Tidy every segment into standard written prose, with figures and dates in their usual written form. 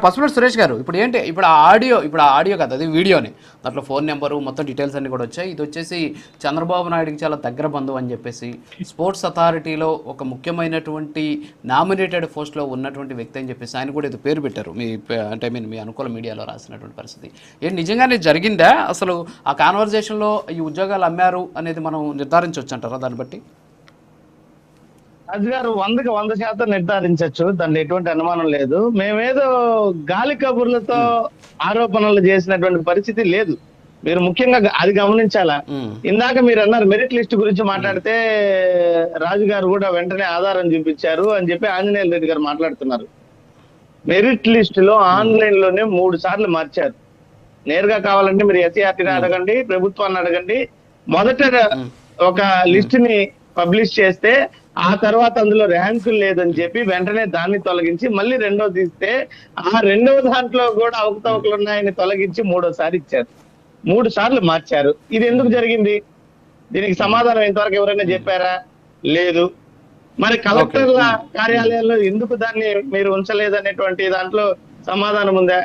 పసుపులేటి సురేష్ గారు ఇప్పుడు ఏంటి, ఇప్పుడు ఆ ఆడియో కదా, అది వీడియోని, దాంట్లో ఫోన్ నెంబరు మొత్తం డీటెయిల్స్ అన్ని కూడా వచ్చాయి. ఇది వచ్చేసి చంద్రబాబు నాయుడుకి చాలా దగ్గర బంధువు అని చెప్పేసి స్పోర్ట్స్ అథారిటీలో ఒక ముఖ్యమైనటువంటి నామినేటెడ్ పోస్ట్లో ఉన్నటువంటి వ్యక్తి అని చెప్పేసి ఆయన కూడా ఇది పేరు పెట్టారు. అంటే మీ అనుకూల మీడియాలో రాసినటువంటి పరిస్థితి ఏంటి, నిజంగానే జరిగిందా? అసలు ఆ కాన్వర్జేషన్లో ఈ ఉద్యోగాలు అమ్మారు అనేది మనం నిర్ధారించవచ్చు అంటారా దాన్ని బట్టి? రాజు గారు 100% నిర్ధారించవచ్చు, దాంట్లో ఎటువంటి అనుమానం లేదు. మేమేదో గాలి కబుర్లతో ఆరోపణలు చేసినటువంటి పరిస్థితి లేదు. మీరు ముఖ్యంగా అది గమనించాలా. ఇందాక మీరు అన్నారు మెరిట్ లిస్ట్ గురించి మాట్లాడితే రాజు గారు కూడా వెంటనే ఆధారం చూపించారు అని చెప్పి ఆంజనేయ రెడ్డి గారు మాట్లాడుతున్నారు. మెరిట్ లిస్ట్ లో ఆన్లైన్ లోనే 3 సార్లు మార్చారు. నేరుగా కావాలంటే మీరు ఎస్సీఆర్టీని అడగండి, ప్రభుత్వాన్ని అడగండి. మొదట ఒక లిస్ట్ ని పబ్లిష్ చేస్తే ఆ తర్వాత అందులో ర్యాంకులు లేదని చెప్పి వెంటనే దాన్ని తొలగించి మళ్ళీ రెండోది ఇస్తే ఆ రెండవ దాంట్లో కూడా అవకతవకలు ఉన్నాయని తొలగించి 3వసారి ఇచ్చారు. 3 సార్లు మార్చారు. ఇది ఎందుకు జరిగింది? దీనికి సమాధానం ఇంతవరకు ఎవరైనా చెప్పారా? లేదు. మరి కలెక్టర్ల కార్యాలయాల్లో ఎందుకు దాన్ని మీరు ఉంచలేదనేటువంటి దాంట్లో సమాధానం ఉందా?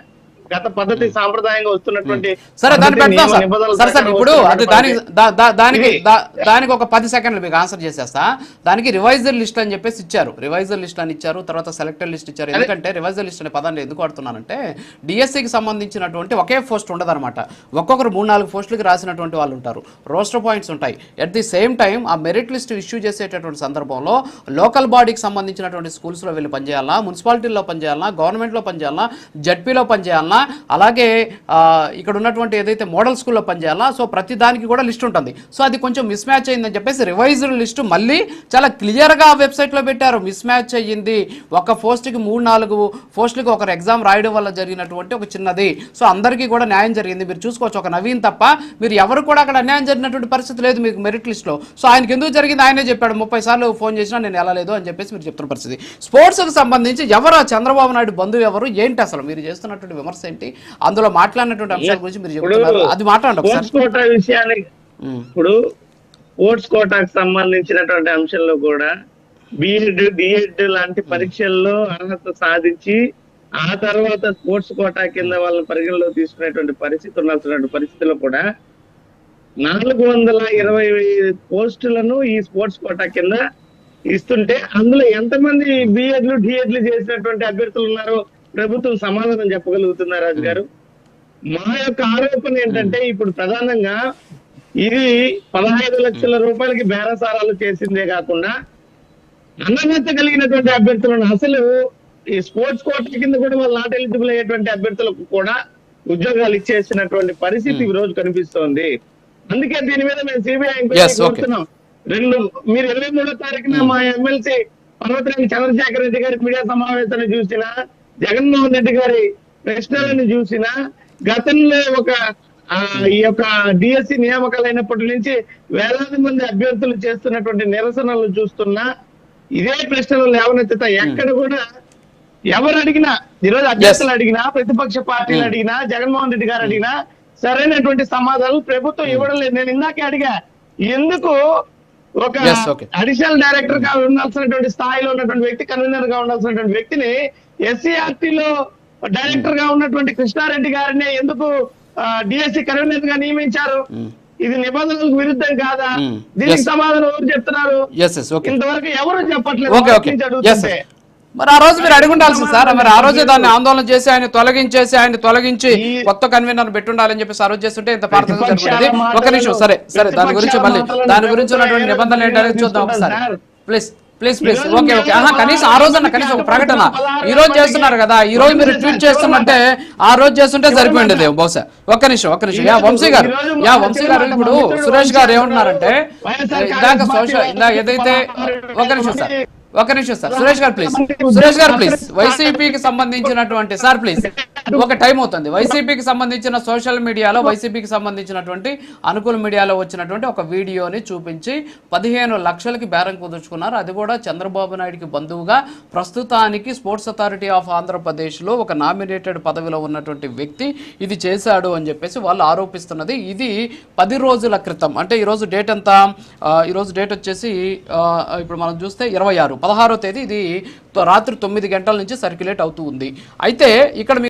గత పద్ధతి సాంప్రదాయంగా వస్తున్నటువంటి సరే దాన్ని పెడతాం సార్. సరే ఇప్పుడు అది దానికి ఒక 10 సెకండ్లు మీకు ఆన్సర్ చేసేస్తా. దానికి రివైజర్ లిస్ట్ అని చెప్పేసి ఇచ్చారు, రివైజర్ లిస్ట్ అని ఇచ్చారు, తర్వాత సెలెక్టెడ్ లిస్ట్ ఇచ్చారు. ఎందుకంటే రివైజర్ లిస్ట్ అనే పదాన్ని ఎందుకు వాడుతున్నానంటే డిఎస్సికి సంబంధించినటువంటి ఒకే పోస్ట్ ఉండదు అనమాట. ఒక్కొక్కరు 3-4 పోస్టులకి రాసినటువంటి వాళ్ళు ఉంటారు, రోస్టర్ పాయింట్స్ ఉంటాయి. ఎట్ ది సేమ్ టైం ఆ మెరిట్ లిస్ట్ ఇష్యూ చేసేటటువంటి సందర్భంలో లోకల్ బాడీకి సంబంధించినటువంటి స్కూల్స్లో వెళ్ళి పనిచేయాలన్నా, మున్సిపాలిటీల్లో పనిచేయాలన్నా, గవర్నమెంట్లో పనిచేయాలన్నా, జడ్పీలో పనిచేయాలన్నా, అలాగే ఇక్కడ ఉన్నటువంటి ఏదైతే మోడల్ స్కూల్లో పనిచేయాలా, సో ప్రతి దానికి కూడా లిస్ట్ ఉంటుంది. సో అది కొంచెం మిస్ మ్యాచ్ అయిందని చెప్పేసి రివైజ్డ్ లిస్టు మళ్ళీ చాలా క్లియర్గా వెబ్సైట్లో పెట్టారు. మిస్ మ్యాచ్ అయ్యింది, ఒక పోస్ట్కి 3-4 పోస్టులకి ఒకరు ఎగ్జామ్ రాయడం వల్ల జరిగినటువంటి ఒక చిన్నది. సో అందరికీ కూడా న్యాయం జరిగింది. మీరు చూసుకోవచ్చు, ఒక నవీన్ తప్ప మీరు ఎవరు కూడా అక్కడ అన్యాయం జరిగినటువంటి పరిస్థితి లేదు మీకు మెరిట్ లిస్ట్లో. సో ఆయనకి ఎందుకు జరిగింది ఆయనే చెప్పాడు. 30 సార్లు ఫోన్ చేసినా నేను వెళ్ళలేదు అని చెప్పేసి మీరు చెప్తున్న పరిస్థితి. స్పోర్ట్స్కి సంబంధించి ఎవరు చంద్రబాబు నాయుడు బంధువు ఎవరు ఏంటి, అసలు మీరు చేస్తున్నటువంటి విమర్శ ఏంటి, అందులో మాట్లాడినటువంటి అంశాల గురించి మీరు చెప్తున్నారు, అది మాట్లాడండి ఒకసారి. విషయానికి ఇప్పుడు స్పోర్ట్స్ కోటాకు సంబంధించినటువంటి అంశంలో కూడా బిఎడ్, డిఎడ్ లాంటి పరీక్షల్లో అర్హత సాధించి ఆ తర్వాత స్పోర్ట్స్ కోటా కింద వాళ్ళని పరిగణలో తీసుకునేటువంటి పరిస్థితి ఉండాల్సినటువంటి పరిస్థితిలో కూడా 420 పోస్టులను ఈ స్పోర్ట్స్ కోటా కింద ఇస్తుంటే అందులో ఎంతమంది బిఎడ్లు, డిఎడ్లు చేసినటువంటి అభ్యర్థులు ఉన్నారో ప్రభుత్వం సమాధానం చెప్పగలుగుతుందా రాజు గారు? మా యొక్క ఆరోపణ ఏంటంటే ఇప్పుడు ప్రధానంగా ఇది 15 లక్షల రూపాయలకి బేరసారాలు చేసిందే కాకుండా అన్నత కలిగినటువంటి అభ్యర్థులను అసలు ఈ స్పోర్ట్స్ కోటా కింద కూడా వాళ్ళు నాట్ ఎలిజిబుల్ అయ్యేటువంటి అభ్యర్థులకు కూడా ఉద్యోగాలు ఇచ్చేసినటువంటి పరిస్థితి ఈ రోజు కనిపిస్తోంది. అందుకే దీని మీద మేము సిబిఐ ఎంక్వైరీ కోరుతున్నాం. మీరు 23వ తారీఖున మా ఎమ్మెల్సీ పర్వతరెడ్డి చంద్రశేఖర్ రెడ్డి గారి మీడియా సమావేశాన్ని చూసినా, జగన్మోహన్ రెడ్డి గారి ప్రశ్నలను చూసినా, గతంలో ఈ యొక్క డిఎస్సి నియామకాలు అయినప్పటి నుంచి వేలాది మంది అభ్యర్థులు చేస్తున్నటువంటి నిరసనలు చూస్తున్నా ఇదే ప్రశ్నలు లేవనెత్తుతా. ఎక్కడ కూడా ఎవరు అడిగినా, ఈరోజు అభ్యర్థులు అడిగినా, ప్రతిపక్ష పార్టీలు అడిగినా, జగన్మోహన్ రెడ్డి గారు అడిగినా సరైనటువంటి సమాధానం ప్రభుత్వం ఇవ్వడం లేదు. నేను ఇందాకే అడిగా, ఎందుకు ఒక అడిషనల్ డైరెక్టర్ గా ఉండాల్సినటువంటి స్థాయిలో ఉన్నటువంటి వ్యక్తి, కన్వీనర్ గా ఉండాల్సినటువంటి వ్యక్తిని ఎస్సీఆర్టీలో డైరెక్టర్ గా ఉన్నటువంటి కృష్ణారెడ్డి గారిని ఎందుకు డిఎస్సి కన్వీనర్ గా నియమించారు? ఇది నిబంధనలకు విరుద్ధం కాదా? దీనికి సమాధానం ఎవరు చెప్తున్నారు? ఇంతవరకు ఎవరు చెప్పట్లేదు. మరి ఆ రోజు మీరు అడిగి ఉండాల్సింది సార్. మరి ఆ రోజే దాన్ని ఆందోళన చేసి ఆయన తొలగించి కొత్త కన్వీనర్ పెట్టుండాలని చెప్పేసి ఆ రోజు చేస్తుంటే ఇంత పార్థం జరుగుతుంది. ఒక నిమిషం, సరే దాని గురించి మళ్ళీ దాని గురించి ఉన్నటువంటి నిబంధనలు ఏంటనేది చూద్దాం ఒకసారి. Please okay. కనీసం ఆ రోజు కనీసం ఒక ప్రకటన ఈ రోజు చేస్తున్నారు కదా, ఈ రోజు మీరు ట్వీట్ చేస్తున్నట్టే ఆ రోజు చేస్తుంటే సరిపోయింది బహుశా. ఒక్క నిమిషం. వంశీ గారు ఇప్పుడు సురేష్ గారు ఏమంటున్నారంటే ఏదైతే ఒక నిమిషం సార్ సురేష్ గారు ప్లీజ్ వైసీపీకి సంబంధించినటువంటి ప్లీజ్ ఒక టైం అవుతుంది. వైసీపీకి సంబంధించిన సోషల్ మీడియాలో వైసీపీకి సంబంధించినటువంటి అనుకూల మీడియాలో వచ్చినటువంటి ఒక వీడియోని చూపించి 15 లక్షలకి బేరం కుదుర్చుకున్నారు. అది కూడా చంద్రబాబు నాయుడికి బంధువుగా ప్రస్తుతానికి స్పోర్ట్స్ అథారిటీ ఆఫ్ ఆంధ్రప్రదేశ్లో ఒక నామినేటెడ్ పదవిలో ఉన్నటువంటి వ్యక్తి ఇది చేశాడు అని చెప్పేసి వాళ్ళు ఆరోపిస్తున్నది. ఇది 10 రోజుల క్రితం, అంటే ఈరోజు డేట్ ఎంత, ఈరోజు డేట్ వచ్చేసి ఇప్పుడు మనం చూస్తే 16వ తేదీ, ఇది రాత్రి 9 గంటల నుంచి సర్క్యులేట్ అవుతూ ఉంది. అయితే ఇక్కడ